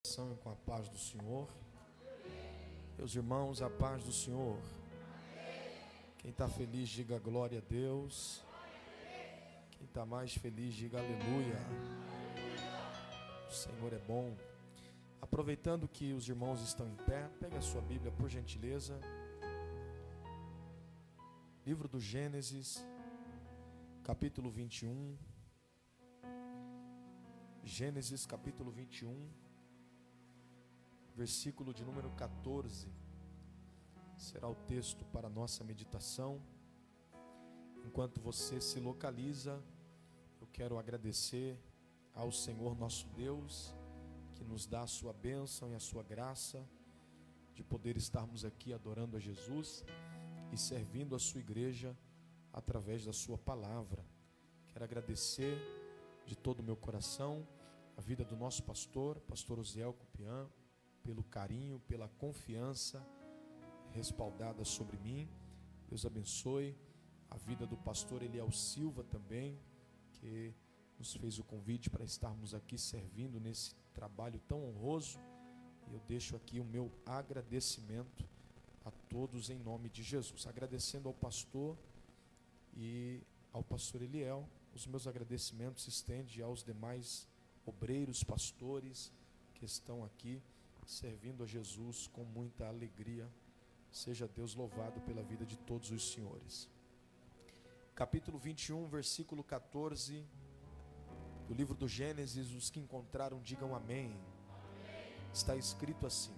Com a paz do Senhor. Meus irmãos, a paz do Senhor. Quem está feliz, diga glória a Deus. Quem está mais feliz, diga aleluia. O Senhor é bom. Aproveitando que os irmãos estão em pé, pegue a sua Bíblia, por gentileza. Livro do Gênesis, capítulo 21. Gênesis, capítulo 21. Versículo de número 14, será o texto para a nossa meditação. Enquanto você se localiza, eu quero agradecer ao Senhor nosso Deus, que nos dá a sua bênção e a sua graça, de poder estarmos aqui adorando a Jesus e servindo a sua igreja através da sua palavra. Quero agradecer de todo o meu coração a vida do nosso pastor Osiel Cupian, pelo carinho, pela confiança respaldada sobre mim. Deus abençoe a vida do pastor Eliel Silva também, que nos fez o convite para estarmos aqui servindo nesse trabalho tão honroso. E eu deixo aqui o meu agradecimento a todos em nome de Jesus. Agradecendo ao pastor e ao pastor Eliel, os meus agradecimentos se estendem aos demais obreiros, pastores que estão aqui servindo a Jesus com muita alegria. Seja Deus louvado pela vida de todos os senhores. Capítulo 21, versículo 14 do livro do Gênesis. Os que encontraram digam amém. Está escrito assim: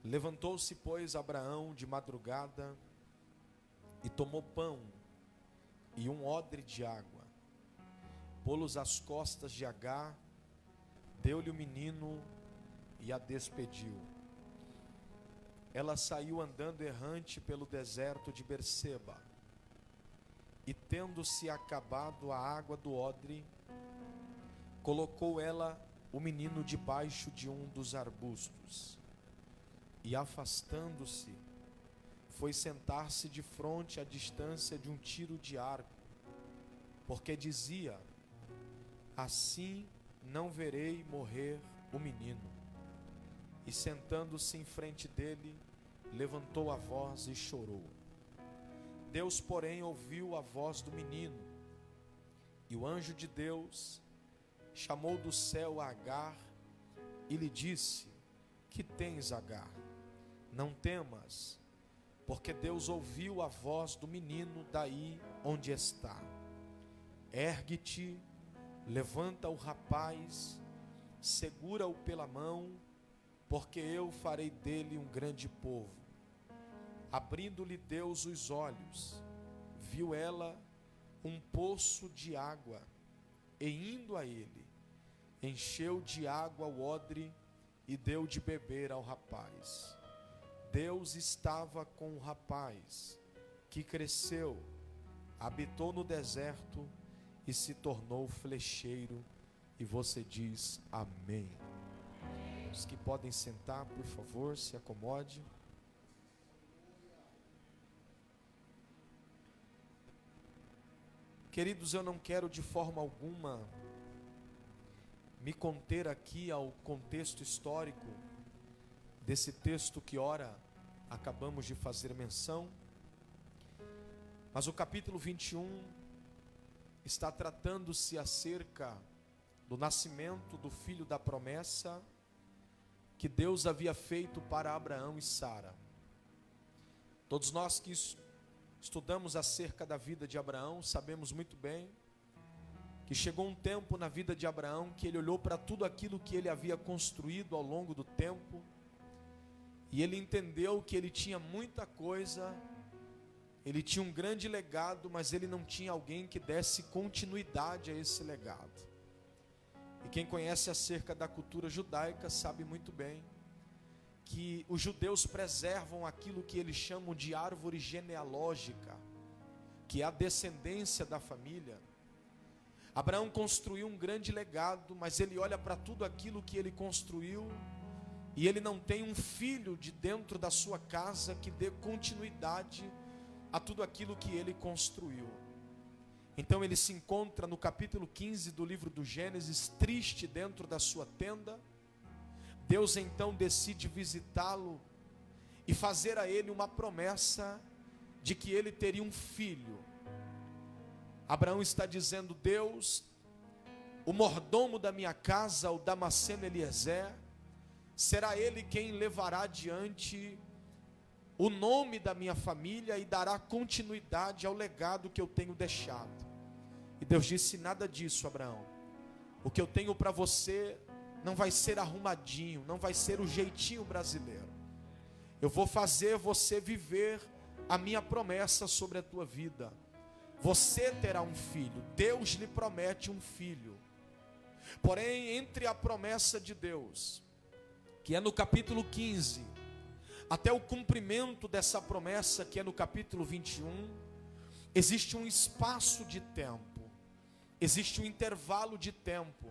Levantou-se, pois, Abraão de madrugada e tomou pão e um odre de água, pô-los às costas de Agar, deu-lhe o menino e a despediu. Ela saiu andando errante pelo deserto de Berseba, e tendo-se acabado a água do odre, colocou ela o menino debaixo de um dos arbustos, e afastando-se, foi sentar-se de frente à distância de um tiro de arco, porque dizia: assim não verei morrer o menino. E sentando-se em frente dele, levantou a voz e chorou. Deus, porém, ouviu a voz do menino, e o anjo de Deus chamou do céu a Agar e lhe disse: que tens, Agar? Não temas, porque Deus ouviu a voz do menino daí onde está. Ergue-te, levanta o rapaz, segura-o pela mão, porque eu farei dele um grande povo. Abrindo-lhe Deus os olhos, viu ela um poço de água, e indo a ele, encheu de água o odre e deu de beber ao rapaz. Deus estava com o rapaz, que cresceu, habitou no deserto e se tornou flecheiro. E você diz amém. Os que podem sentar, por favor, se acomode. Queridos, eu não quero de forma alguma me conter aqui ao contexto histórico desse texto que ora acabamos de fazer menção. Mas o capítulo 21 está tratando-se acerca do nascimento do filho da promessa que Deus havia feito para Abraão e Sara. Todos nós que estudamos acerca da vida de Abraão sabemos muito bem que chegou um tempo na vida de Abraão que ele olhou para tudo aquilo que ele havia construído ao longo do tempo, e ele entendeu que ele tinha muita coisa, ele tinha um grande legado, mas ele não tinha alguém que desse continuidade a esse legado. E quem conhece acerca da cultura judaica sabe muito bem que os judeus preservam aquilo que eles chamam de árvore genealógica, que é a descendência da família. Abraão construiu um grande legado, mas ele olha para tudo aquilo que ele construiu e ele não tem um filho de dentro da sua casa que dê continuidade a tudo aquilo que ele construiu. Então ele se encontra no capítulo 15 do livro do Gênesis, triste dentro da sua tenda, Deus então decide visitá-lo e fazer a ele uma promessa de que ele teria um filho. Abraão está dizendo: Deus, o mordomo da minha casa, o Damasceno Eliezer, será ele quem levará adiante o nome da minha família e dará continuidade ao legado que eu tenho deixado. E Deus disse: nada disso, Abraão. O que eu tenho para você não vai ser arrumadinho, não vai ser o jeitinho brasileiro. Eu vou fazer você viver a minha promessa sobre a tua vida. Você terá um filho. Deus lhe promete um filho. Porém, entre a promessa de Deus, que é no capítulo 15, até o cumprimento dessa promessa, que é no capítulo 21, existe um espaço de tempo, existe um intervalo de tempo.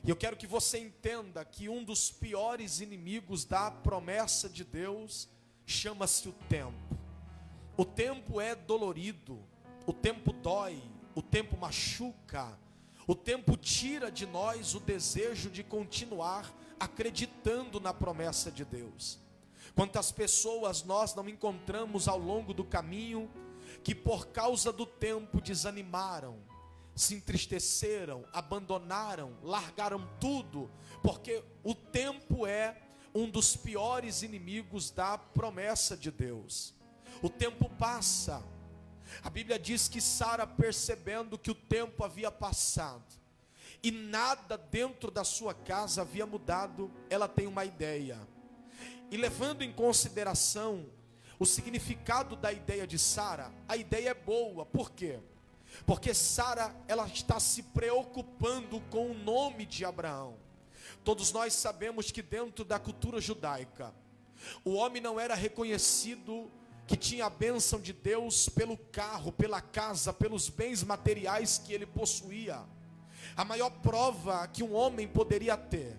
E eu quero que você entenda que um dos piores inimigos da promessa de Deus chama-se o tempo. O tempo é dolorido, o tempo dói, o tempo machuca, o tempo tira de nós o desejo de continuar acreditando na promessa de Deus. Quantas pessoas nós não encontramos ao longo do caminho que por causa do tempo desanimaram, se entristeceram, abandonaram, largaram tudo, porque o tempo é um dos piores inimigos da promessa de Deus. O tempo passa. A Bíblia diz que Sara, percebendo que o tempo havia passado e nada dentro da sua casa havia mudado, ela tem uma ideia. E levando em consideração o significado da ideia de Sara, a ideia é boa. Por quê? Porque Sara, ela está se preocupando com o nome de Abraão. Todos nós sabemos que dentro da cultura judaica, o homem não era reconhecido que tinha a bênção de Deus pelo carro, pela casa, pelos bens materiais que ele possuía. A maior prova que um homem poderia ter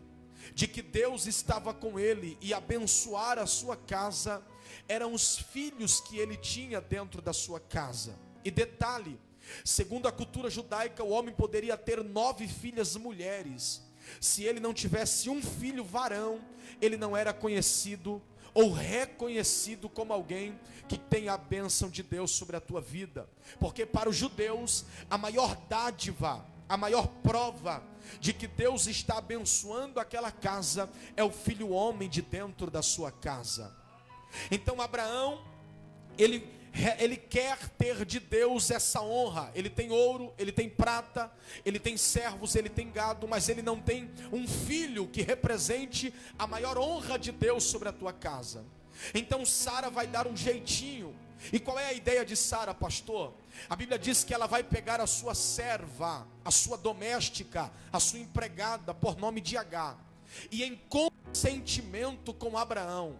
de que Deus estava com ele e abençoar a sua casa eram os filhos que ele tinha dentro da sua casa. E detalhe, segundo a cultura judaica, o homem poderia ter 9 filhas mulheres. Se ele não tivesse um filho varão, ele não era conhecido ou reconhecido como alguém que tem a bênção de Deus sobre a tua vida. Porque para os judeus, a maior dádiva, a maior prova de que Deus está abençoando aquela casa é o filho homem de dentro da sua casa. Então Abraão, ele quer ter de Deus essa honra. Ele tem ouro, ele tem prata, ele tem servos, ele tem gado, mas ele não tem um filho que represente a maior honra de Deus sobre a tua casa. Então Sara vai dar um jeitinho. E qual é a ideia de Sara, pastor? A Bíblia diz que ela vai pegar a sua serva, a sua doméstica, a sua empregada, por nome de Agar, e em consentimento com Abraão,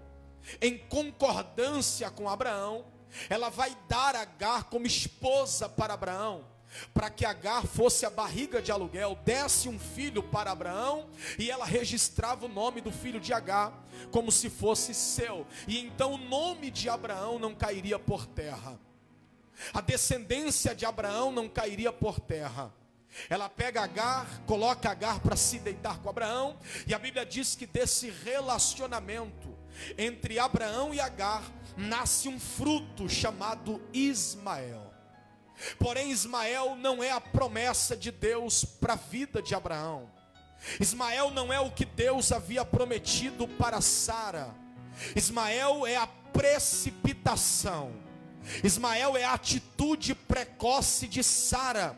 em concordância com Abraão, ela vai dar Agar como esposa para Abraão, para que Agar fosse a barriga de aluguel, desse um filho para Abraão, e ela registrava o nome do filho de Agar como se fosse seu, e então o nome de Abraão não cairia por terra, a descendência de Abraão não cairia por terra. Ela pega Agar, coloca Agar para se deitar com Abraão, e a Bíblia diz que desse relacionamento entre Abraão e Agar nasce um fruto chamado Ismael. Porém, Ismael não é a promessa de Deus para a vida de Abraão. Ismael não é o que Deus havia prometido para Sara. Ismael é a precipitação. Ismael é a atitude precoce de Sara.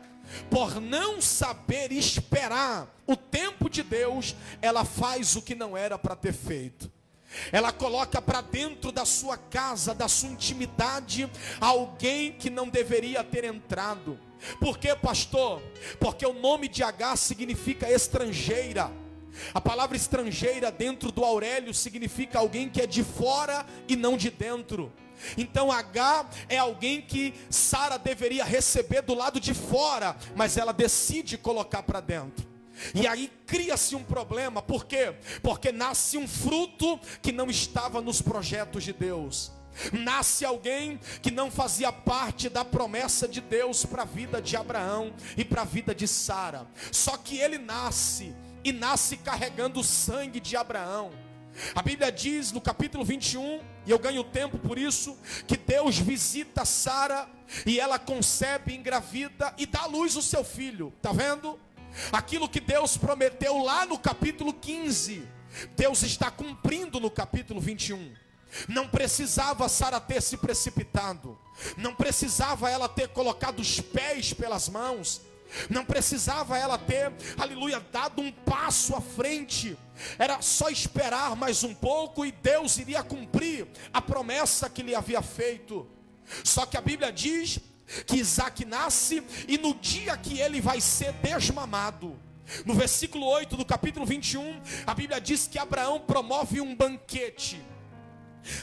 Por não saber esperar o tempo de Deus, ela faz o que não era para ter feito. Ela coloca para dentro da sua casa, da sua intimidade, alguém que não deveria ter entrado. Por quê, pastor? Porque o nome de Agar significa estrangeira. A palavra estrangeira dentro do Aurélio significa alguém que é de fora e não de dentro. Então Agar é alguém que Sara deveria receber do lado de fora, mas ela decide colocar para dentro. E aí cria-se um problema. Por quê? Porque nasce um fruto que não estava nos projetos de Deus. Nasce alguém que não fazia parte da promessa de Deus para a vida de Abraão e para a vida de Sara. Só que ele nasce e nasce carregando o sangue de Abraão. A Bíblia diz no capítulo 21, e eu ganho tempo por isso, que Deus visita Sara e ela concebe, engravida e dá à luz o seu filho. Está vendo? Aquilo que Deus prometeu lá no capítulo 15, Deus está cumprindo no capítulo 21. Não precisava Sara ter se precipitado, não precisava ela ter colocado os pés pelas mãos, não precisava ela ter, aleluia, dado um passo à frente. Era só esperar mais um pouco e Deus iria cumprir a promessa que lhe havia feito. Só que a Bíblia diz que Isaac nasce e no dia que ele vai ser desmamado, no versículo 8 do capítulo 21, a Bíblia diz que Abraão promove um banquete.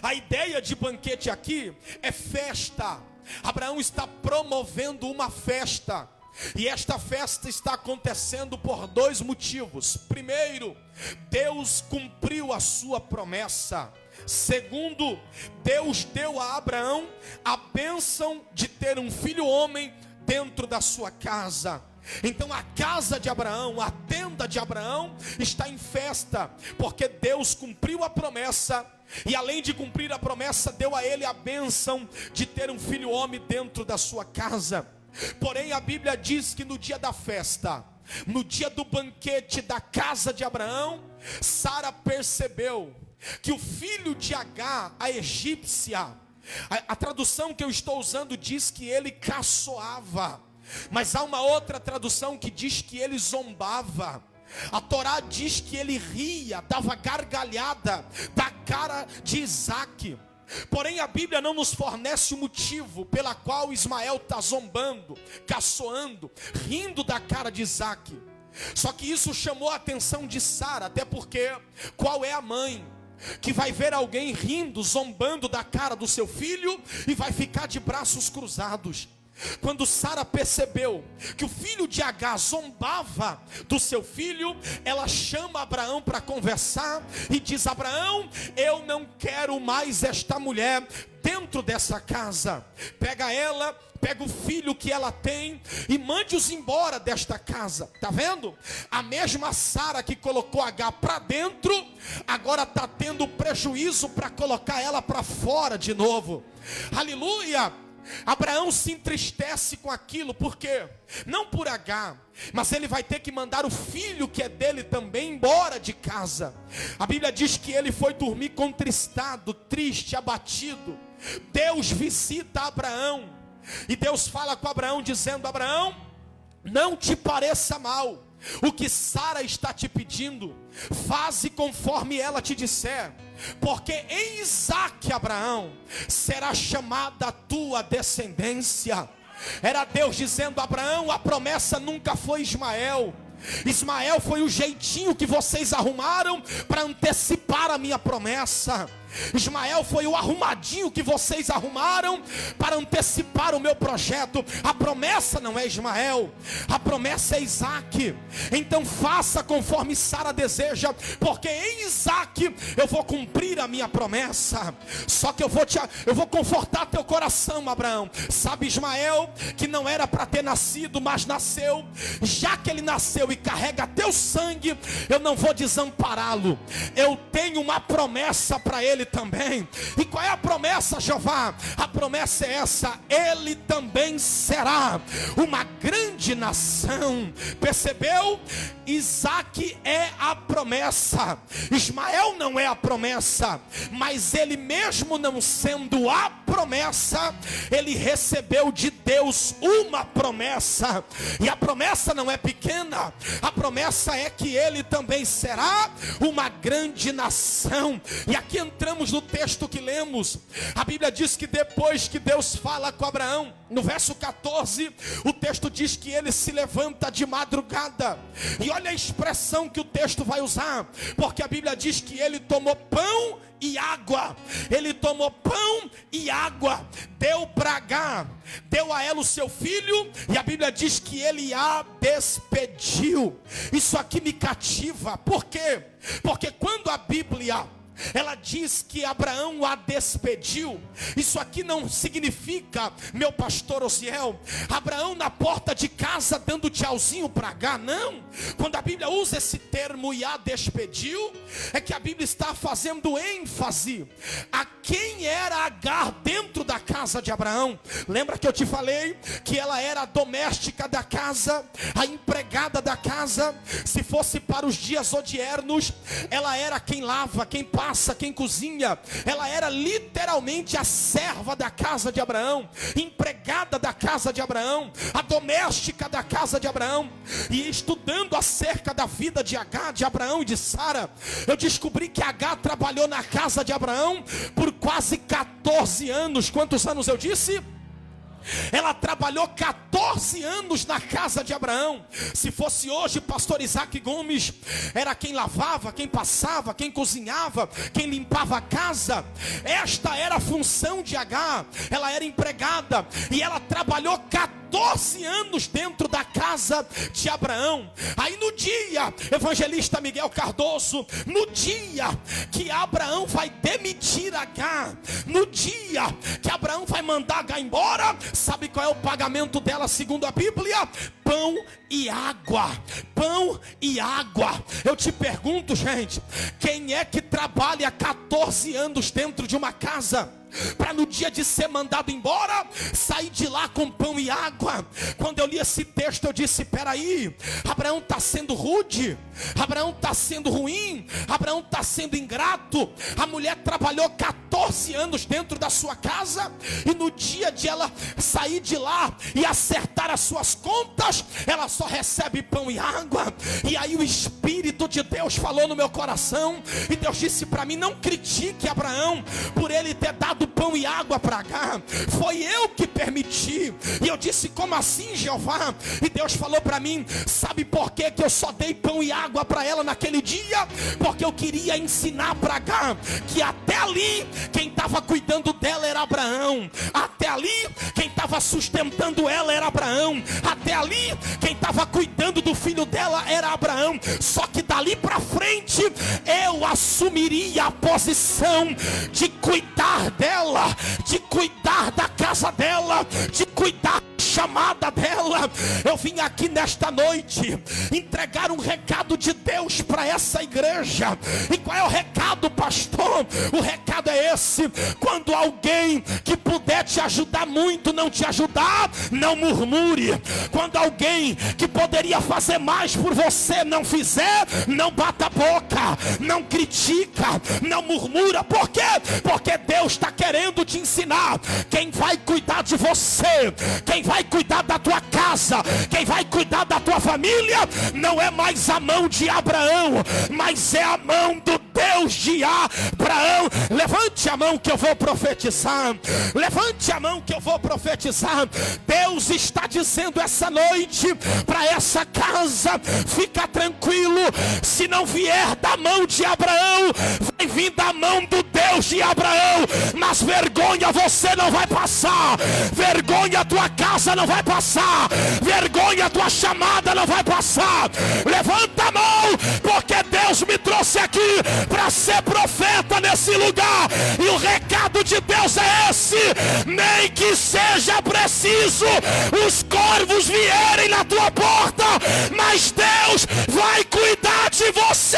A ideia de banquete aqui é festa. Abraão está promovendo uma festa. E esta festa está acontecendo por dois motivos. Primeiro, Deus cumpriu a sua promessa. Segundo, Deus deu a Abraão a bênção de ter um filho homem dentro da sua casa. Então a casa de Abraão, a tenda de Abraão está em festa, porque Deus cumpriu a promessa. E além de cumprir a promessa, deu a ele a bênção de ter um filho homem dentro da sua casa. Porém a Bíblia diz que no dia da festa, no dia do banquete da casa de Abraão, Sara percebeu que o filho de Agar, a egípcia, a tradução que eu estou usando diz que ele caçoava, mas há uma outra tradução que diz que ele zombava. A Torá diz que ele ria, dava gargalhada da cara de Isaac. Porém a Bíblia não nos fornece o motivo pela qual Ismael está zombando, caçoando, rindo da cara de Isaac. Só que isso chamou a atenção de Sara, até porque qual é a mãe que vai ver alguém rindo, zombando da cara do seu filho e vai ficar de braços cruzados? Quando Sara percebeu que o filho de Agar zombava do seu filho, ela chama Abraão para conversar e diz: Abraão, eu não quero mais esta mulher dentro dessa casa. Pega ela, pega o filho que ela tem e mande-os embora desta casa. Está vendo? A mesma Sara que colocou Agar para dentro, agora está tendo prejuízo para colocar ela para fora de novo. Aleluia! Abraão se entristece com aquilo, porque não por Agar, mas ele vai ter que mandar o filho que é dele também embora de casa. A Bíblia diz que ele foi dormir contristado, triste, abatido. Deus visita Abraão e Deus fala com Abraão dizendo: Abraão, não te pareça mal o que Sara está te pedindo, faze conforme ela te disser, porque em Isaque, Abraão, será chamada a tua descendência. Era Deus dizendo: Abraão, a promessa nunca foi Ismael. Ismael foi o jeitinho que vocês arrumaram para antecipar a minha promessa. Ismael foi o arrumadinho que vocês arrumaram para antecipar o meu projeto. A promessa não é Ismael, a promessa é Isaque. Então faça conforme Sara deseja, porque em Isaque eu vou cumprir a minha promessa. Só que eu vou confortar teu coração, Abraão. Sabe, Ismael, que não era para ter nascido, mas nasceu. Já que ele nasceu e carrega teu sangue, eu não vou desampará-lo. Eu tenho uma promessa para ele também. E qual é a promessa, Jeová? A promessa é essa: ele também será uma grande nação. Percebeu? Isaque é a promessa, Ismael não é a promessa, mas ele mesmo não sendo a promessa, ele recebeu de Deus uma promessa. E a promessa não é pequena, a promessa é que ele também será uma grande nação. E aqui entramos no texto que lemos. A Bíblia diz que depois que Deus fala com Abraão, no verso 14, o texto diz que ele se levanta de madrugada. E olha a expressão que o texto vai usar, porque a Bíblia diz que ele tomou pão e água. Ele tomou pão e água, deu para Agar, deu a ela o seu filho, e a Bíblia diz que ele a despediu. Isso aqui me cativa. Por quê? Porque quando a Bíblia ela diz que Abraão a despediu. Isso aqui não significa, meu pastor Osiel, Abraão na porta de casa dando tchauzinho para Agar, não. Quando a Bíblia usa esse termo e a despediu, é que a Bíblia está fazendo ênfase a quem era Agar dentro da casa de Abraão. Lembra que eu te falei que ela era a doméstica da casa, a empregada da casa? Se fosse para os dias odiernos, ela era quem lava, quem passa, quem cozinha. Ela era literalmente a serva da casa de Abraão, empregada da casa de Abraão, a doméstica da casa de Abraão. E estudando acerca da vida de Agar, de Abraão e de Sara, eu descobri que Agar trabalhou na casa de Abraão por quase 14 anos. Quantos anos eu disse? Ela trabalhou 14 anos na casa de Abraão. Se fosse hoje, pastor Isaac Gomes era quem lavava, quem passava, quem cozinhava, quem limpava a casa. Esta era a função de Agar. Ela era empregada e ela trabalhou 14 anos dentro da casa de Abraão. Aí no dia, evangelista Miguel Cardoso, no dia que Abraão vai demitir Agar, no dia que Abraão vai mandar Agar embora, sabe qual é o pagamento dela segundo a Bíblia? Pão e água. Pão e água. Eu te pergunto, gente, quem é que trabalha 14 anos dentro de uma casa para no dia de ser mandado embora, sair de lá com pão e água? Quando eu li esse texto, eu disse: peraí, Abraão está sendo rude, Abraão está sendo ruim, Abraão está sendo ingrato. A mulher trabalhou 14 anos dentro da sua casa, e no dia de ela sair de lá e acertar as suas contas, ela só recebe pão e água. E aí o Espírito de Deus falou no meu coração, e Deus disse para mim: não critique Abraão por ele ter dado pão e água para Agar, foi eu que permiti. E eu disse: como assim, Jeová? E Deus falou para mim: sabe por que eu só dei pão e água para ela naquele dia? Porque eu queria ensinar para Agar que até ali quem estava cuidando dela era Abraão, até ali quem estava sustentando ela era Abraão, até ali quem estava cuidando do filho dela era Abraão. Só que dali para frente eu assumiria a posição de cuidar dela, de cuidar da casa dela, de cuidar da chamada dela. Eu vim aqui nesta noite entregar um recado de Deus para essa igreja. E qual é o recado, pastor? O recado é esse: quando alguém que puder te ajudar muito não te ajudar, não murmure. Quando alguém que poderia fazer mais por você não fizer, não bata a boca, não critica, não murmura. Por quê? Porque Deus está querendo te ensinar. Quem vai cuidar de você, quem vai cuidar da tua casa, quem vai cuidar da tua família, não é mais a mão de Abraão, mas é a mão do Deus de Abraão. Levante a mão que eu vou profetizar. Levante a mão que eu vou profetizar. Deus está dizendo essa noite para essa casa: fica tranquilo, se não vier da mão de Abraão, vai vir da mão do Deus de Abraão. Mas vergonha você não vai passar, vergonha a tua casa não vai passar, vergonha a tua chamada não vai passar. Levanta a mão, porque Deus me trouxe aqui para ser profeta nesse lugar. E o recado de Deus é esse: nem que seja preciso os corvos vierem na tua porta, mas Deus vai cuidar de você,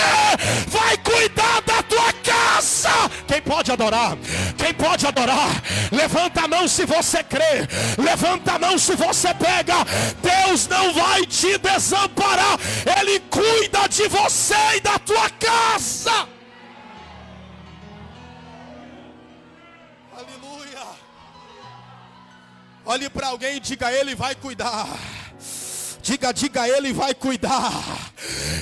vai cuidar da tua casa. Quem pode adorar? Quem pode adorar? Levanta a mão se você crê, levanta a mão se você pega. Deus não vai te desamparar, Ele cuida de você e da tua casa. Aleluia. Olhe para alguém e diga: Ele vai cuidar. Diga, Ele vai cuidar.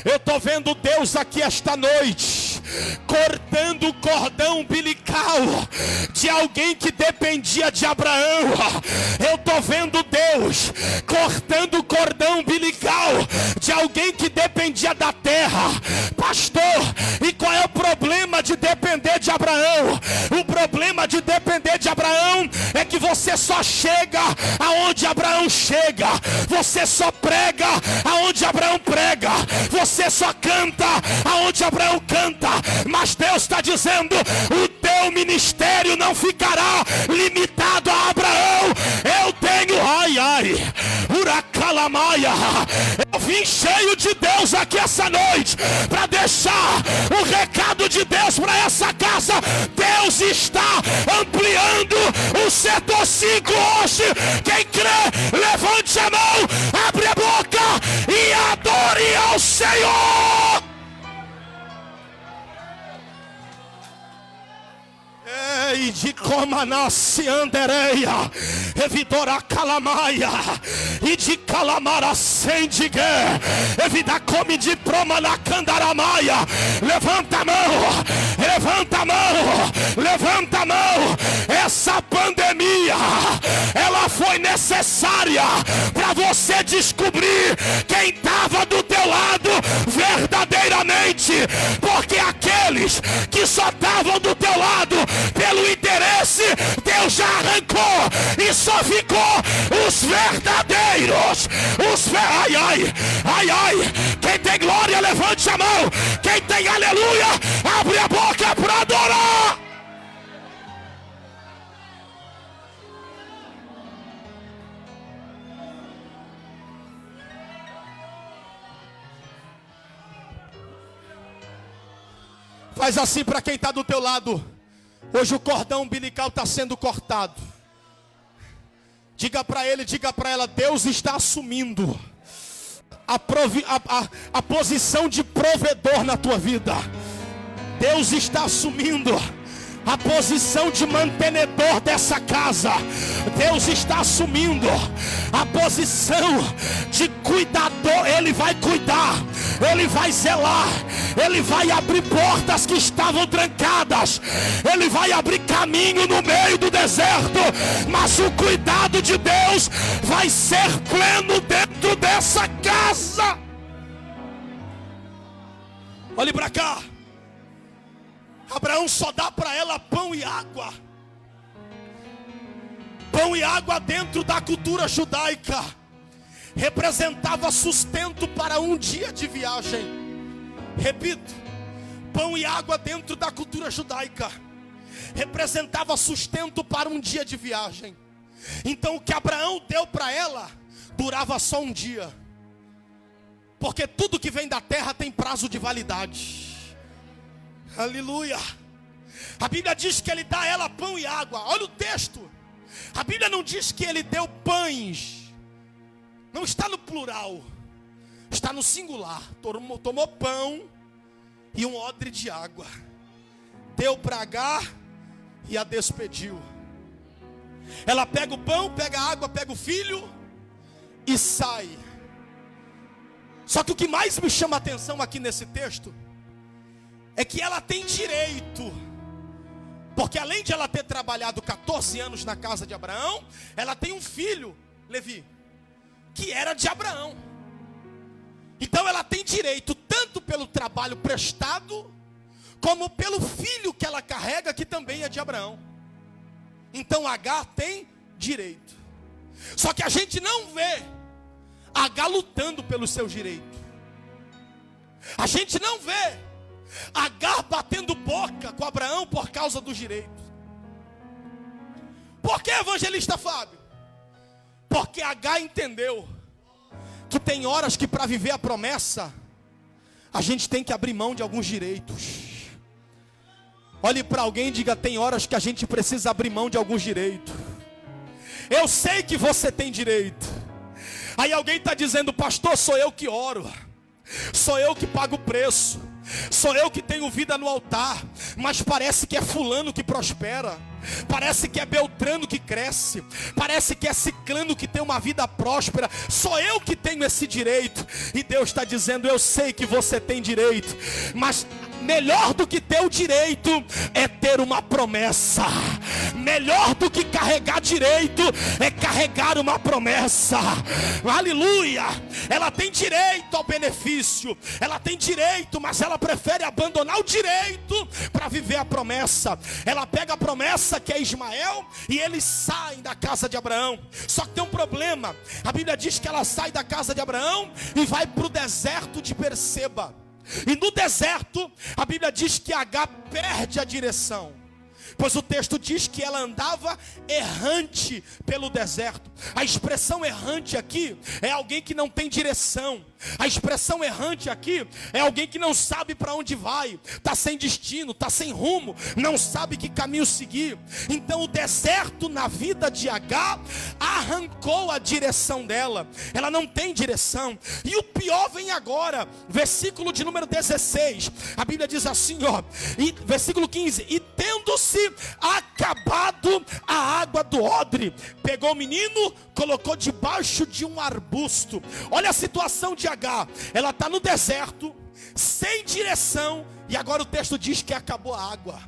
Eu estou vendo Deus aqui esta noite cortando o cordão umbilical de alguém que dependia de Abraão. Eu estou vendo Deus cortando o cordão umbilical de alguém que dependia da terra. Pastor, e qual é o problema de depender de Abraão? O problema de depender de Abraão é que você Você só chega aonde Abraão chega. Você só prega aonde Abraão prega. Você só canta aonde Abraão canta. Mas Deus está dizendo: o teu ministério não ficará limitado a Abraão. Eu tenho, Uracalamaia. Eu vim cheio de Deus aqui essa noite para deixar o recado de Deus para essa casa. Deus está ampliando o setor 5 hoje. Quem crê, levante a mão, abre a boca e adore ao Senhor. Ei, de como nasce andereia, evidora calamaia, e de calamara sendigue, evida come de proma na candaramaia. Levanta a mão, levanta a mão, levanta a mão. Essa pandemia, ela foi necessária para você descobrir quem estava do teu lado verdadeiramente, porque aqueles que só estavam do teu lado pelo interesse, Deus já arrancou e só ficou os verdadeiros. Quem tem glória, levante a mão. Quem tem aleluia, abre a boca para adorar. Faz assim para quem está do teu lado. Hoje o cordão umbilical está sendo cortado. Diga para ele, diga para ela: Deus está assumindo a posição de provedor na tua vida. Deus está assumindo a posição de mantenedor dessa casa. Deus está assumindo a posição de cuidador. Ele vai cuidar, Ele vai zelar, Ele vai abrir portas que estavam trancadas, Ele vai abrir caminho no meio do deserto. Mas o cuidado de Deus vai ser pleno dentro dessa casa. Olhe para cá. Abraão só dá para ela pão e água. Pão e água dentro da cultura judaica representava sustento para um dia de viagem. Repito, pão e água dentro da cultura judaica representava sustento para um dia de viagem. Então o que Abraão deu para ela durava só um dia, porque tudo que vem da terra tem prazo de validade. Aleluia. A Bíblia diz que ele dá a ela pão e água. Olha o texto. A Bíblia não diz que ele deu pães. Não está no plural, está no singular. Tomou pão e um odre de água, deu para Agar e a despediu. Ela pega o pão, pega a água, pega o filho e sai. Só que o que mais me chama a atenção aqui nesse texto é que ela tem direito, porque além de ela ter trabalhado 14 anos na casa de Abraão, ela tem um filho, Levi, que era de Abraão. Então ela tem direito tanto pelo trabalho prestado, como pelo filho que ela carrega, que também é de Abraão. Então Agar tem direito. Só que a gente não vê Agar lutando pelos seus direitos. A gente não vê Agar batendo boca com Abraão por causa dos direitos. Por que, evangelista Fábio? Porque Agar entendeu que tem horas que para viver a promessa a gente tem que abrir mão de alguns direitos. Olhe para alguém e diga: tem horas que a gente precisa abrir mão de alguns direitos. Eu sei que você tem direito. Aí alguém está dizendo: pastor, sou eu que oro, sou eu que pago o preço, sou eu que tenho vida no altar, mas parece que é fulano que prospera, parece que é Beltrano que cresce, parece que é Ciclano que tem uma vida próspera. Sou eu que tenho esse direito. E Deus está dizendo: eu sei que você tem direito, mas melhor do que ter o direito é ter uma promessa. Melhor do que carregar direito é carregar uma promessa. Aleluia. Ela tem direito ao benefício, ela tem direito, mas ela prefere abandonar o direito para viver a promessa. Ela pega a promessa que é Ismael e eles saem da casa de Abraão. Só que tem um problema. A Bíblia diz que ela sai da casa de Abraão e vai para o deserto de Berseba. E no deserto, a Bíblia diz que Agar perde a direção, pois o texto diz que ela andava errante pelo deserto. A expressão errante aqui é alguém que não tem direção. A expressão errante aqui é alguém que não sabe para onde vai, está sem destino, está sem rumo, não sabe que caminho seguir. Então o deserto na vida de Agar arrancou a direção dela. Ela não tem direção. E o pior vem agora, versículo de número 16. A Bíblia diz assim, versículo 15: e tendo-se acabado a água do odre, pegou o menino, colocou debaixo de um arbusto. Olha a situação de Agar. Ela está no deserto, sem direção, e agora o texto diz que acabou a água.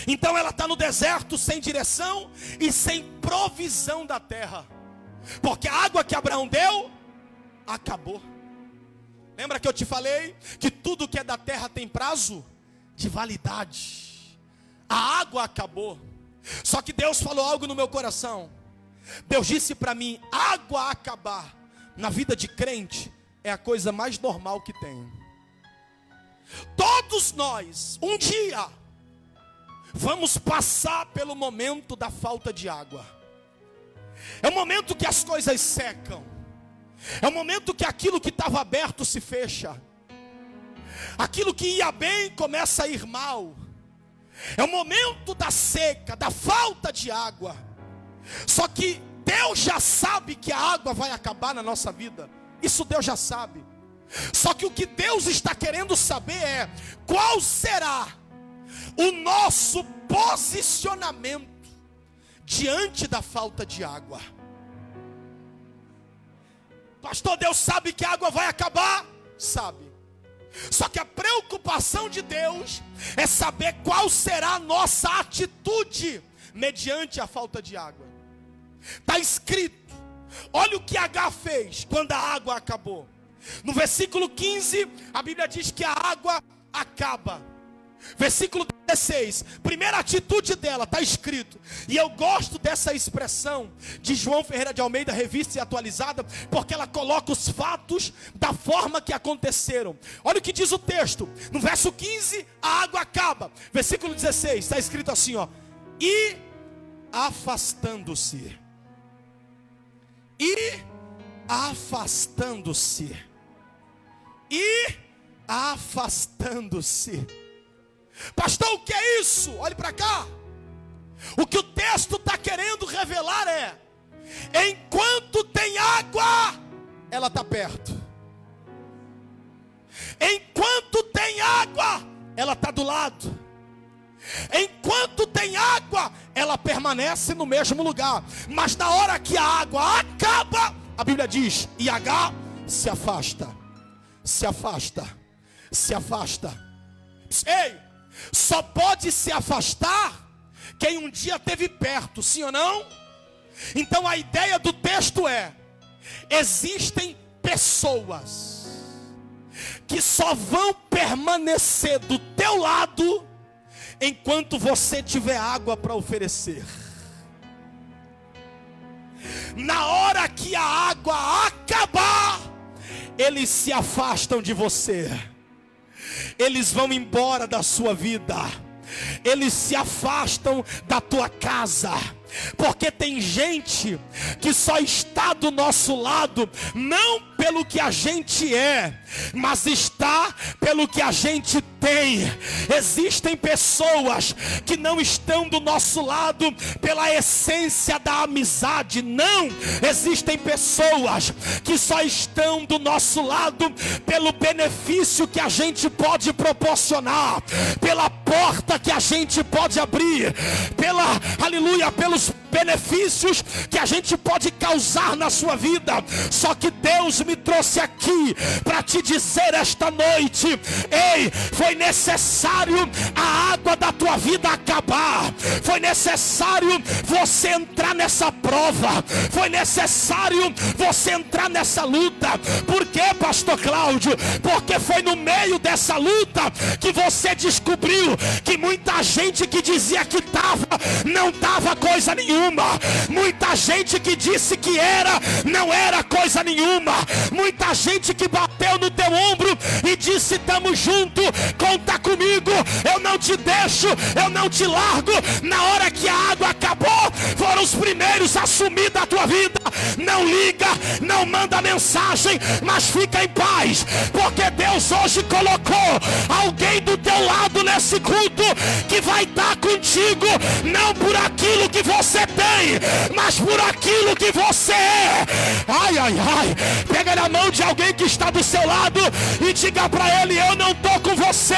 Então ela está no deserto, sem direção e sem provisão da terra, porque a água que Abraão deu acabou. Lembra que eu te falei que tudo que é da terra tem prazo de validade? A água acabou. Só que Deus falou algo no meu coração. Deus disse para mim: água acabar na vida de crente é a coisa mais normal que tem. Todos nós, um dia, vamos passar pelo momento da falta de água. É o momento que as coisas secam. É o momento que aquilo que estava aberto se fecha. Aquilo que ia bem começa a ir mal. É o momento da seca, da falta de água. Só que Deus já sabe que a água vai acabar na nossa vida. Isso Deus já sabe. Só que o que Deus está querendo saber é qual será o nosso posicionamento diante da falta de água. Pastor, Deus sabe que a água vai acabar? Sabe. Só que a preocupação de Deus é saber qual será a nossa atitude mediante a falta de água. Está escrito, olha o que Agar fez quando a água acabou. No versículo 15, a Bíblia diz que a água acaba. Versículo 16, primeira atitude dela, está escrito. E eu gosto dessa expressão de João Ferreira de Almeida, revista e atualizada, porque ela coloca os fatos da forma que aconteceram. Olha o que diz o texto. No verso 15, a água acaba. Versículo 16, está escrito assim, e afastando-se. E afastando-se. E afastando-se. Pastor, o que é isso? Olhe para cá. O que o texto está querendo revelar é: enquanto tem água, ela está perto. Enquanto tem água, ela está do lado. Enquanto tem água, ela permanece no mesmo lugar. Mas na hora que a água acaba, a Bíblia diz, e Agar se afasta. Se afasta. Se afasta. Ei! Só pode se afastar quem um dia esteve perto, sim ou não? Então a ideia do texto é: existem pessoas que só vão permanecer do teu lado enquanto você tiver água para oferecer. Na hora que a água acabar, eles se afastam de você. Eles vão embora da sua vida. Eles se afastam da tua casa. Porque tem gente que só está do nosso lado, não pelo que a gente é, mas está pelo que a gente tem. Existem pessoas que não estão do nosso lado pela essência da amizade, não. Existem pessoas que só estão do nosso lado pelo benefício que a gente pode proporcionar, pela porta que a gente pode abrir, pelos benefícios que a gente pode causar na sua vida. Só que Deus me trouxe aqui para te dizer esta noite: ei, foi necessário a água água da tua vida acabar, foi necessário você entrar nessa prova, foi necessário você entrar nessa luta. Por quê, pastor Cláudio? Porque foi no meio dessa luta que você descobriu que muita gente que dizia que estava, não estava coisa nenhuma. Muita gente que disse que era, não era coisa nenhuma. Muita gente que bateu no teu ombro e disse: estamos junto, conta comigo, eu não te deixo, eu não te largo. Na hora que a água acabou, foram os primeiros a assumir da tua vida. Não liga, não manda mensagem, mas fica em paz, porque Deus hoje colocou alguém do teu lado nesse culto que vai estar contigo, não por aquilo que você tem, mas por aquilo que você é. Ai, ai, ai. Pega na mão de alguém que está do seu lado e diga para ele: eu não estou com você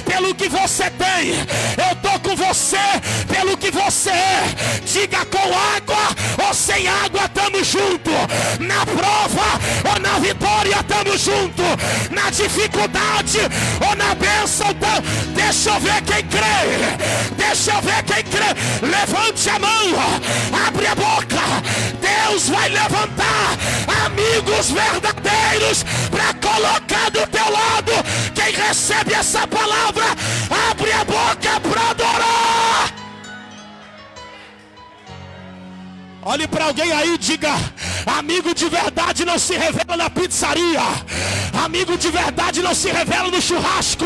pelo que você tem, eu estou com você pelo que você é. Diga: com água ou sem água, estamos juntos. Na prova ou na vitória, estamos juntos. Na dificuldade ou na bênção, deixa eu ver quem crê. Deixa eu ver quem crê. Levante a mão, abre a boca. Deus vai levantar amigos verdadeiros para colocar do teu lado. Quem recebe essa palavra, abre a boca para adorar. Olhe para alguém aí e diga: amigo de verdade não se revela na pizzaria. Amigo de verdade não se revela no churrasco.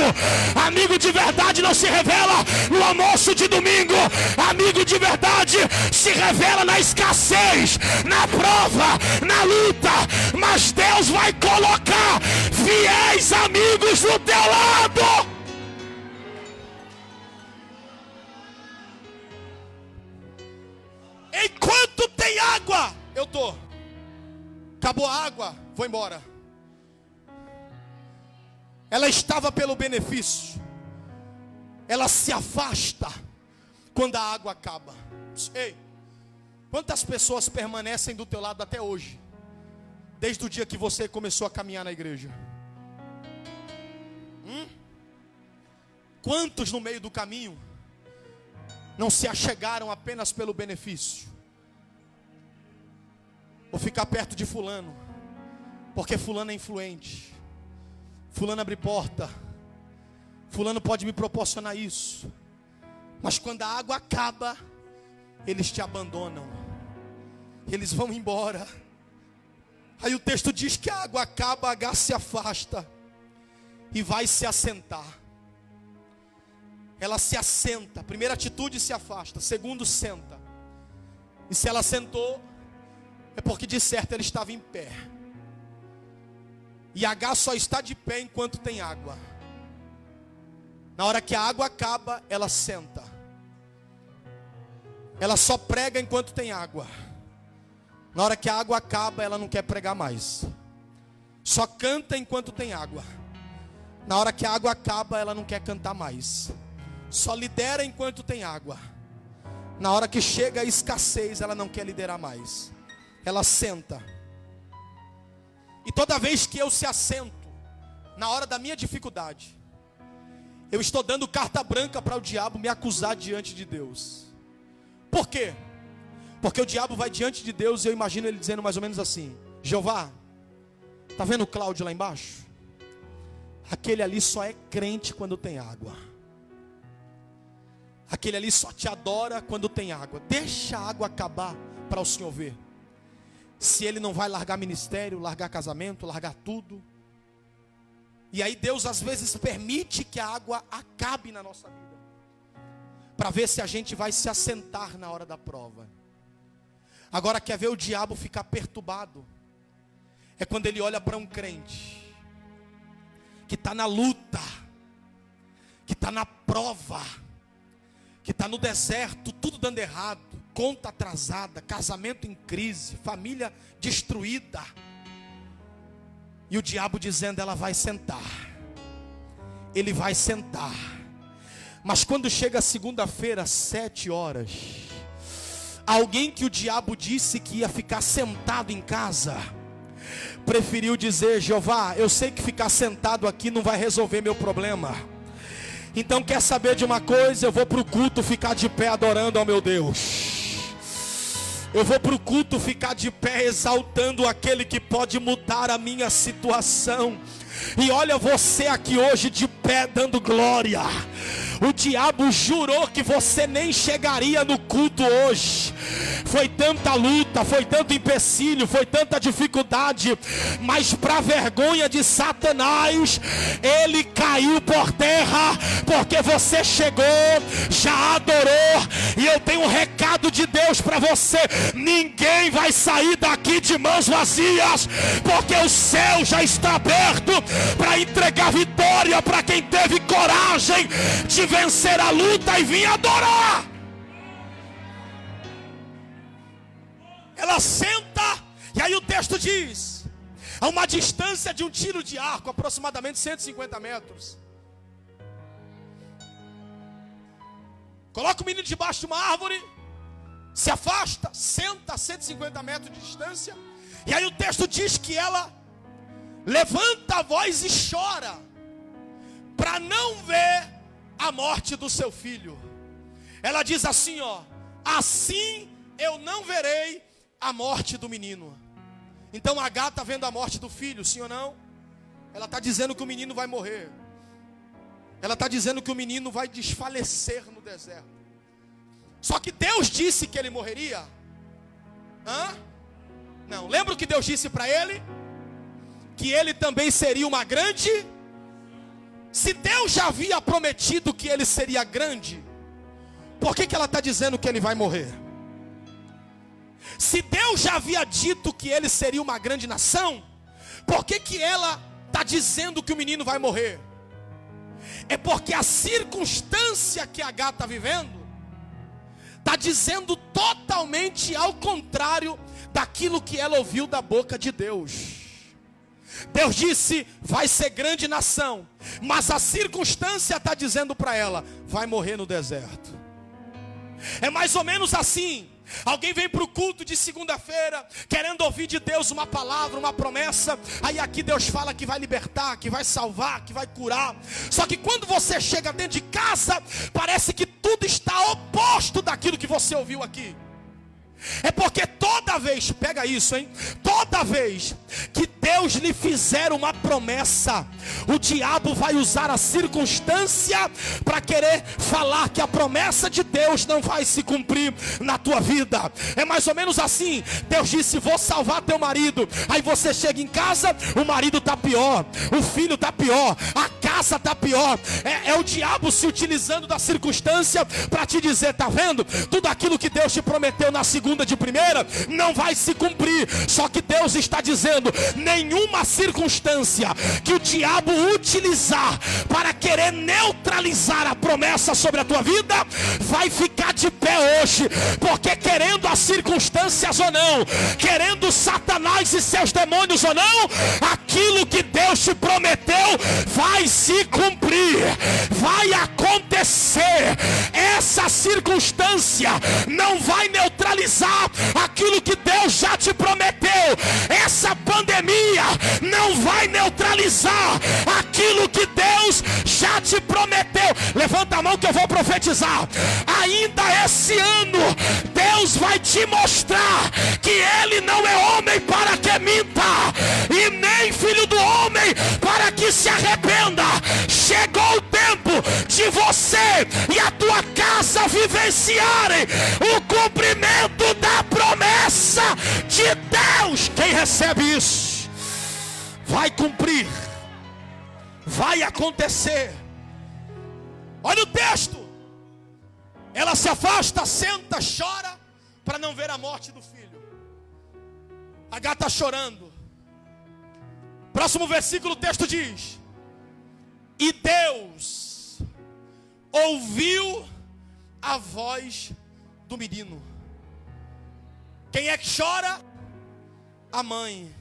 Amigo de verdade não se revela no almoço de domingo. Amigo de verdade se revela na escassez, na prova, na luta. Mas Deus vai colocar fiéis amigos do teu lado. Enquanto tem água, eu tô. Acabou a água, vou embora. Ela estava pelo benefício. Ela se afasta quando a água acaba. Ei, quantas pessoas permanecem do teu lado até hoje? Desde o dia que você começou a caminhar na igreja? Quantos no meio do caminho não se achegaram apenas pelo benefício? Vou ficar perto de fulano, porque fulano é influente, fulano abre porta, fulano pode me proporcionar isso. Mas quando a água acaba, eles te abandonam, eles vão embora. Aí o texto diz que a água acaba, H se afasta e vai se assentar. Ela se assenta. Primeira atitude, se afasta. Segundo, senta. E se ela sentou, é porque de certo ela estava em pé. E H só está de pé enquanto tem água. Na hora que a água acaba, ela senta. Ela só prega enquanto tem água. Na hora que a água acaba, ela não quer pregar mais. Só canta enquanto tem água. Na hora que a água acaba, ela não quer cantar mais. Só lidera enquanto tem água. Na hora que chega a escassez, ela não quer liderar mais. Ela senta. E toda vez que eu se assento, na hora da minha dificuldade, eu estou dando carta branca para o diabo me acusar diante de Deus. Por quê? Porque o diabo vai diante de Deus e eu imagino ele dizendo mais ou menos assim: Jeová, tá vendo o Cláudio lá embaixo? Aquele ali só é crente quando tem água. Aquele ali só te adora quando tem água. Deixa a água acabar para o Senhor ver se ele não vai largar ministério, largar casamento, largar tudo. E aí Deus às vezes permite que a água acabe na nossa vida, para ver se a gente vai se assentar na hora da prova. Agora, quer ver o diabo ficar perturbado? É quando ele olha para um crente que está na luta, que está na prova, que está no deserto, tudo dando errado, conta atrasada, casamento em crise, família destruída. E o diabo dizendo: ela vai sentar, ele vai sentar. Mas quando chega segunda-feira, 7 horas, alguém que o diabo disse que ia ficar sentado em casa, preferiu dizer: Jeová, eu sei que ficar sentado aqui não vai resolver meu problema. Então quer saber de uma coisa? Eu vou para o culto ficar de pé adorando ao meu Deus. Eu vou para o culto ficar de pé exaltando aquele que pode mudar a minha situação. E olha você aqui hoje de pé dando glória. O diabo jurou que você nem chegaria no culto hoje. Foi tanta luta, foi tanto empecilho, foi tanta dificuldade, mas para vergonha de Satanás, ele caiu por terra, porque você chegou, já adorou. E eu tenho um recado de Deus para você: ninguém vai sair daqui de mãos vazias, porque o céu já está aberto para entregar vitória para quem teve coragem de vencer a luta e vir adorar. Ela senta, e aí o texto diz: a uma distância de um tiro de arco, aproximadamente 150 metros, coloca o menino debaixo de uma árvore, se afasta, senta a 150 metros de distância. E aí o texto diz que ela levanta a voz e chora, para não ver a morte do seu filho. Ela diz assim, ó: assim eu não verei a morte do menino. Então Agar está vendo a morte do filho, sim ou não? Ela está dizendo que o menino vai morrer. Ela está dizendo que o menino vai desfalecer no deserto. Só que Deus disse que ele morreria? Não, lembra o que Deus disse para ele? Que ele também seria uma grande. Se Deus já havia prometido que ele seria grande, por que ela está dizendo que ele vai morrer? Se Deus já havia dito que ele seria uma grande nação, por que ela está dizendo que o menino vai morrer? É porque a circunstância que Agar está vivendo está dizendo totalmente ao contrário daquilo que ela ouviu da boca de Deus. Deus disse: vai ser grande nação, mas a circunstância está dizendo para ela: vai morrer no deserto. É mais ou menos assim. Alguém vem para o culto de segunda-feira querendo ouvir de Deus uma palavra, uma promessa. Aí aqui Deus fala que vai libertar, que vai salvar, que vai curar. Só que quando você chega dentro de casa, parece que tudo está oposto daquilo que você ouviu aqui. É porque toda vez, pega isso, hein? Toda vez que Deus lhe fizer uma promessa, o diabo vai usar a circunstância para querer falar que a promessa de Deus não vai se cumprir na tua vida. É mais ou menos assim. Deus disse: vou salvar teu marido. Aí você chega em casa, o marido está pior, o filho está pior, a casa está pior. É o diabo se utilizando da circunstância para te dizer: tá vendo? Tudo aquilo que Deus te prometeu na segunda de primeira não vai se cumprir. Só que Deus está dizendo: nenhuma circunstância que o diabo utilizar para querer neutralizar a promessa sobre a tua vida vai ficar de pé hoje. Porque querendo as circunstâncias ou não, querendo Satanás e seus demônios ou não, aquilo que Deus te prometeu vai se cumprir, vai acontecer. Essa circunstância não vai neutralizar aquilo que Deus já te prometeu. Essa pandemia não vai neutralizar aquilo que Deus já te prometeu. Levanta a mão que eu vou profetizar. Ainda esse ano Deus vai te mostrar que Ele não é homem para que minta, e nem filho do homem para que se arrependa. Chegou o tempo de você e a tua casa vivenciarem o cumprimento da promessa de Deus. Quem recebe isso vai cumprir, vai acontecer. Olha o texto. Ela se afasta, senta, chora para não ver a morte do filho. Agar está chorando. Próximo versículo, o texto diz: e Deus ouviu a voz do menino. Quem é que chora? A mãe.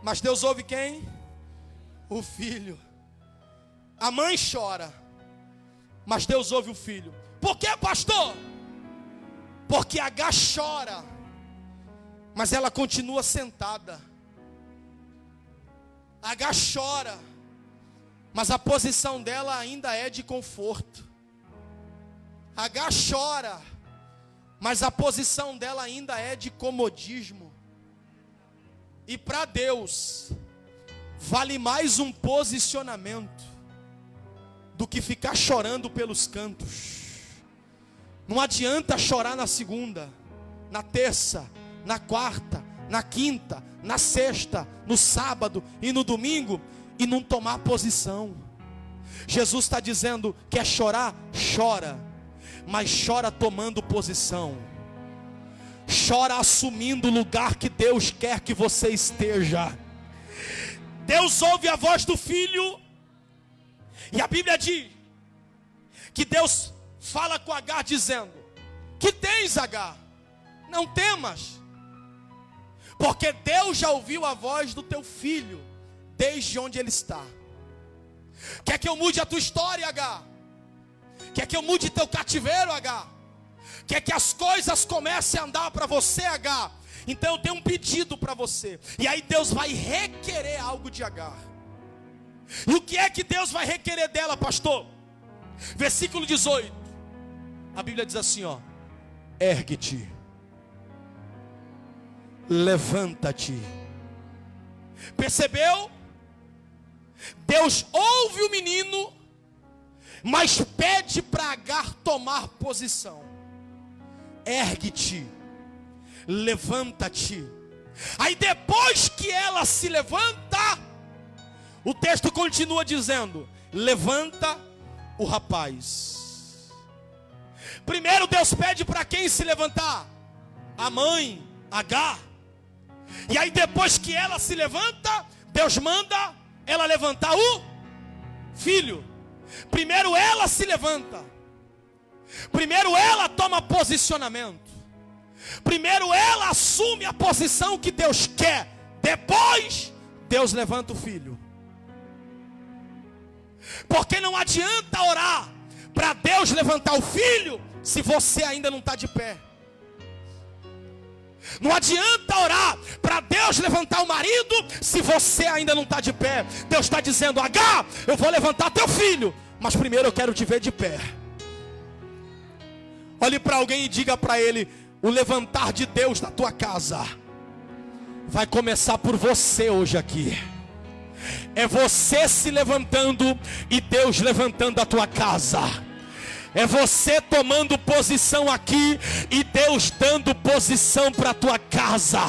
Mas Deus ouve quem? O filho. A mãe chora, mas Deus ouve o filho. Por que, pastor? Porque Agar chora, mas ela continua sentada. Agar chora, mas a posição dela ainda é de conforto. Agar chora, mas a posição dela ainda é de comodismo. E para Deus, vale mais um posicionamento do que ficar chorando pelos cantos. Não adianta chorar na segunda, na terça, na quarta, na quinta, na sexta, no sábado e no domingo e não tomar posição. Jesus está dizendo: quer chorar? Chora, mas chora tomando posição. Chora assumindo o lugar que Deus quer que você esteja. Deus ouve a voz do filho, e a Bíblia diz que Deus fala com Agar dizendo: que tens, Agar? Não temas, porque Deus já ouviu a voz do teu filho desde onde ele está. Quer que eu mude a tua história, Agar? Quer que eu mude teu cativeiro, Agar? Quer que as coisas comecem a andar para você, Agar? Então eu tenho um pedido para você. E aí Deus vai requerer algo de Agar. E o que é que Deus vai requerer dela, pastor? Versículo 18. A Bíblia diz assim, ó: ergue-te, levanta-te. Percebeu? Deus ouve o menino, mas pede para Agar tomar posição. Ergue-te, levanta-te. Aí depois que ela se levanta, o texto continua dizendo: levanta o rapaz. Primeiro Deus pede para quem se levantar? A mãe, Agar. E aí depois que ela se levanta, Deus manda ela levantar o filho. Primeiro ela se levanta. Primeiro ela toma posicionamento. Primeiro ela assume a posição que Deus quer. Depois Deus levanta o filho. Porque não adianta orar para Deus levantar o filho se você ainda não está de pé. Não adianta orar para Deus levantar o marido se você ainda não está de pé. Deus está dizendo: Agar, eu vou levantar teu filho, mas primeiro eu quero te ver de pé. Olhe para alguém e diga para ele: o levantar de Deus na tua casa vai começar por você hoje aqui. É você se levantando e Deus levantando a tua casa. É você tomando posição aqui e Deus dando posição para a tua casa.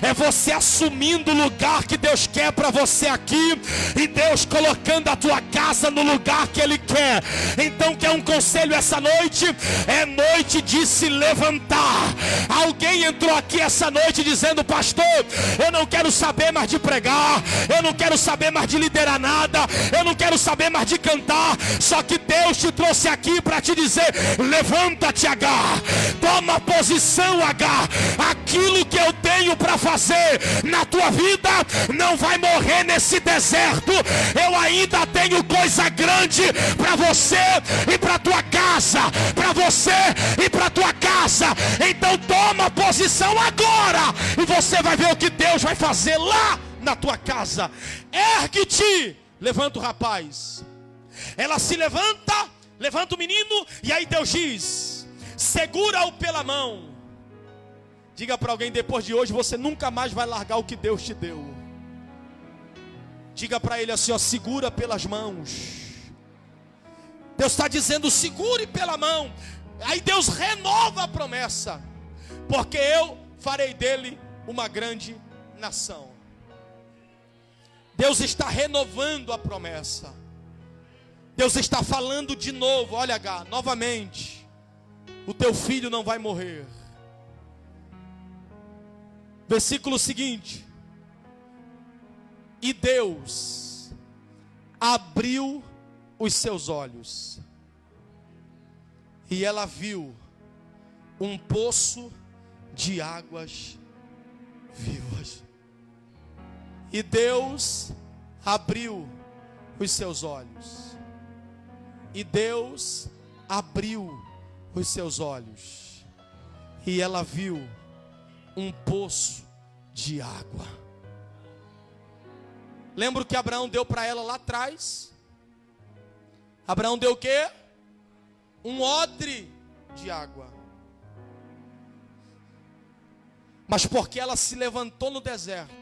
É você assumindo o lugar que Deus quer para você aqui e Deus colocando a tua casa no lugar que Ele quer. Então, quer um conselho essa noite? É noite de se levantar. Alguém entrou aqui essa noite dizendo: pastor, eu não quero saber mais de pregar, eu não quero saber mais de liderar nada, eu não quero saber mais de cantar. Só que Deus te trouxe aqui para te dizer: levanta-te, Agar, toma posição, Agar. Aquilo que eu tenho para fazer na tua vida não vai morrer nesse deserto. Eu ainda tenho coisa grande para você e para tua casa, para você e para tua casa. Então toma posição agora e você vai ver o que Deus vai fazer lá na tua casa. Ergue-te, levanta o rapaz. Ela se levanta, levanta o menino, e aí Deus diz: segura-o pela mão. Diga para alguém: depois de hoje você nunca mais vai largar o que Deus te deu. Diga para ele assim, ó: segura pelas mãos. Deus está dizendo: segure pela mão. Aí Deus renova a promessa: porque eu farei dele uma grande nação. Deus está renovando a promessa. Deus está falando de novo: olha, Agar, novamente, o teu filho não vai morrer. Versículo seguinte: e Deus abriu os seus olhos, e ela viu um poço de águas vivas. E Deus abriu os seus olhos. E Deus abriu os seus olhos. E ela viu um poço de água. Lembra o que Abraão deu para ela lá atrás? Abraão deu o quê? Um odre de água. Mas porque ela se levantou no deserto,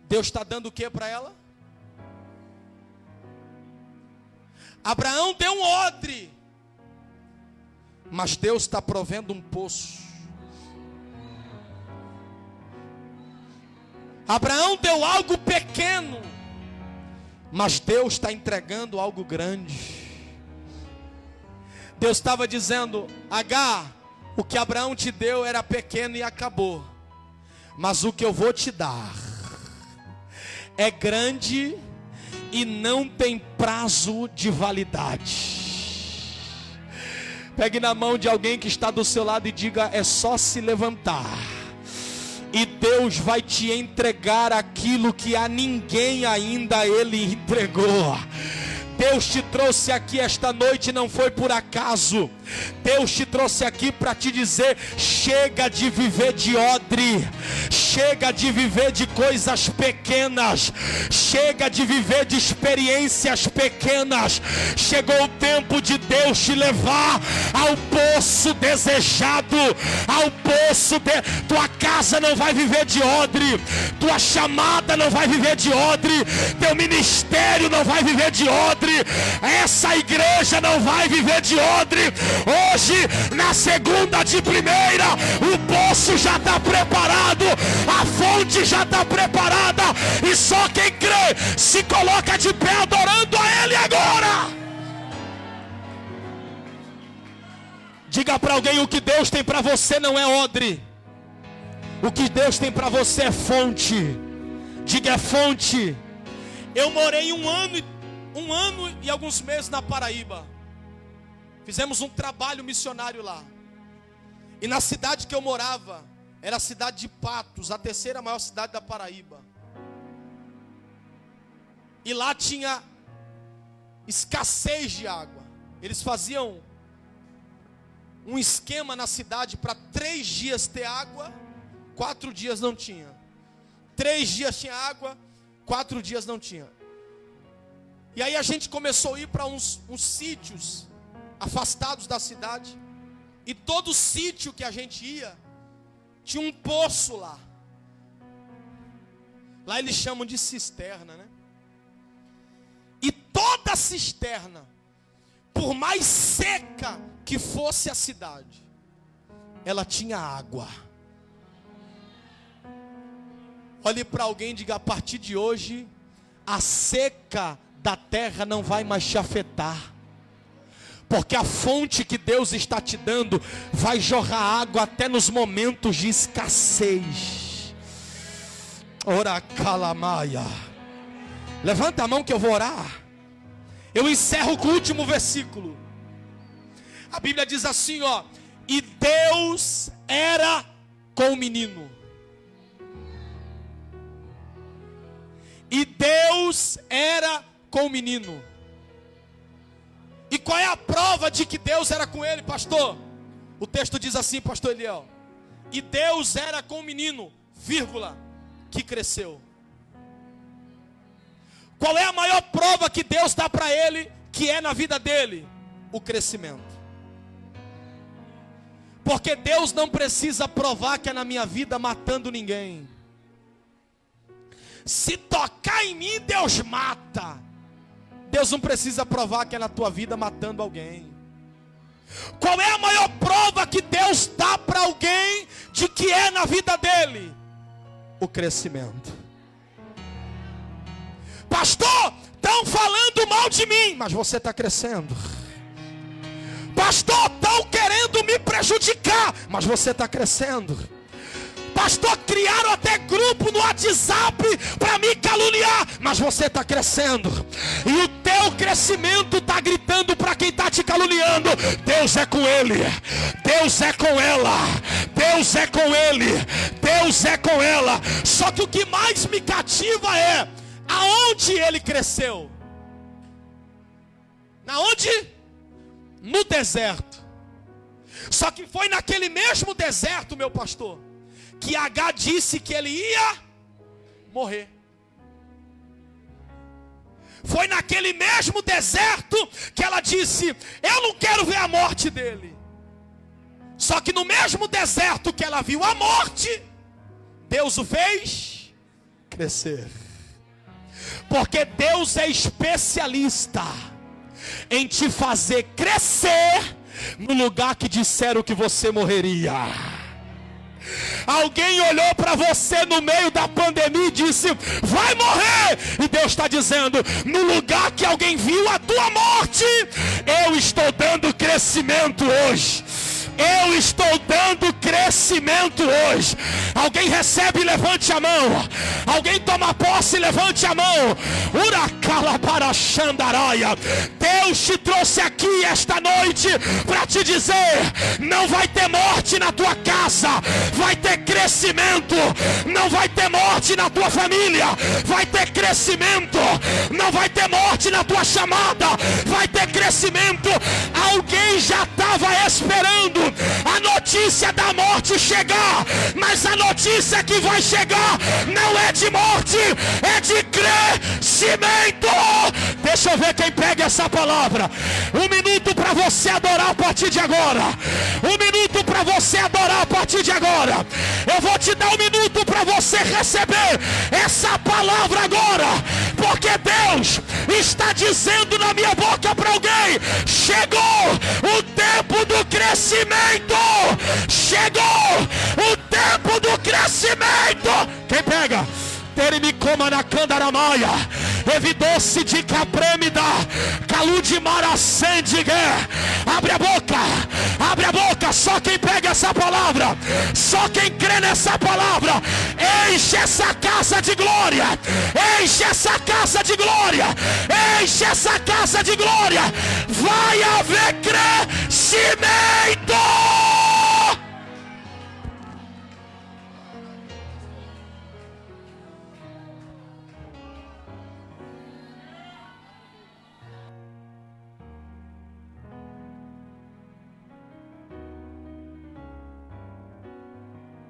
Deus está dando o que para ela? Abraão deu um odre, mas Deus está provendo um poço. Abraão deu algo pequeno, mas Deus está entregando algo grande. Deus estava dizendo: Agar, o que Abraão te deu era pequeno e acabou, mas o que eu vou te dar é grande e não tem prazo de validade. Pegue na mão de alguém que está do seu lado e diga: é só se levantar, e Deus vai te entregar aquilo que a ninguém ainda Ele entregou. Deus te trouxe aqui esta noite, não foi por acaso. Deus te trouxe aqui para te dizer: chega de viver de odre, chega de viver de coisas pequenas, chega de viver de experiências pequenas. Chegou o tempo de Deus te levar ao poço desejado, ao poço tua casa não vai viver de odre, tua chamada não vai viver de odre, teu ministério não vai viver de odre, essa igreja não vai viver de odre. Hoje, na segunda de primeira, o poço já está preparado, a fonte já está preparada, e só quem crê se coloca de pé adorando a Ele agora. Diga para alguém: o que Deus tem para você não é odre, o que Deus tem para você é fonte. Diga: é fonte. Eu morei um ano e alguns meses na Paraíba. Fizemos um trabalho missionário lá. E na cidade que eu morava, era a cidade de Patos, a terceira maior cidade da Paraíba. E lá tinha escassez de água. Eles faziam um esquema na cidade para 3 dias ter água, 4 dias não tinha. 3 dias tinha água, 4 dias não tinha. E aí a gente começou a ir para uns sítios afastados da cidade. E todo sítio que a gente ia tinha um poço lá. Lá eles chamam de cisterna, né? E toda cisterna, por mais seca que fosse a cidade, ela tinha água. Olhe para alguém e diga: a partir de hoje, a seca da terra não vai mais te afetar, porque a fonte que Deus está te dando vai jorrar água até nos momentos de escassez. Ora calamaia. Levanta a mão que eu vou orar. Eu encerro com o último versículo. A Bíblia diz assim, ó: e Deus era com o menino. E Deus era com o menino. E qual é a prova de que Deus era com ele, pastor? O texto diz assim, pastor Eliel: e Deus era com o menino, vírgula, que cresceu. Qual é a maior prova que Deus dá para ele, que é na vida dele? O crescimento. Porque Deus não precisa provar que é na minha vida matando ninguém. Se tocar em mim, Deus mata. Deus não precisa provar que é na tua vida matando alguém. Qual é a maior prova que Deus dá para alguém de que é na vida dele? O crescimento. Pastor, estão falando mal de mim, mas você está crescendo. Pastor, estão querendo me prejudicar, mas você está crescendo. Pastor, criaram até grupo no WhatsApp para me caluniar, mas você está crescendo. E o teu crescimento está gritando para quem está te caluniando: Deus é com ele, Deus é com ela, Deus é com ele, Deus é com ela. Só que o que mais me cativa é aonde ele cresceu. Na onde? No deserto. Só que foi naquele mesmo deserto, meu pastor, que Agar disse que ele ia morrer. Foi naquele mesmo deserto que ela disse: eu não quero ver a morte dele. Só que no mesmo deserto que ela viu a morte, Deus o fez crescer. Porque Deus é especialista em te fazer crescer no lugar que disseram que você morreria. Alguém olhou para você no meio da pandemia e disse: vai morrer. E Deus está dizendo: no lugar que alguém viu a tua morte, eu estou dando crescimento hoje. Eu estou dando crescimento hoje. Alguém recebe, levante a mão. Alguém toma posse, levante a mão. Uracala para Xandaraia. Deus te trouxe aqui esta noite para te dizer: não vai ter morte na tua casa, vai ter crescimento. Não vai ter morte na tua família, vai ter crescimento. Não vai ter morte na tua chamada, vai ter crescimento. Alguém já estava esperando a notícia da morte chegar, mas a notícia que vai chegar não é de morte, é de crescimento. Deixa eu ver quem pega essa palavra. 1 minuto para você adorar a partir de agora. 1 minuto para você adorar a partir de agora. Eu vou te dar 1 minuto para você receber essa palavra agora, porque Deus está dizendo na minha boca para alguém: chegou o tempo do crescimento. Chegou o tempo do crescimento. Quem pega? Terimicoma na candaramaia, evidou-se de caprêmida, caludimara sendigue. Abre a boca, só quem pega essa palavra, só quem crê nessa palavra, enche essa casa de glória, enche essa casa de glória, enche essa casa de glória. Vai haver crescimento.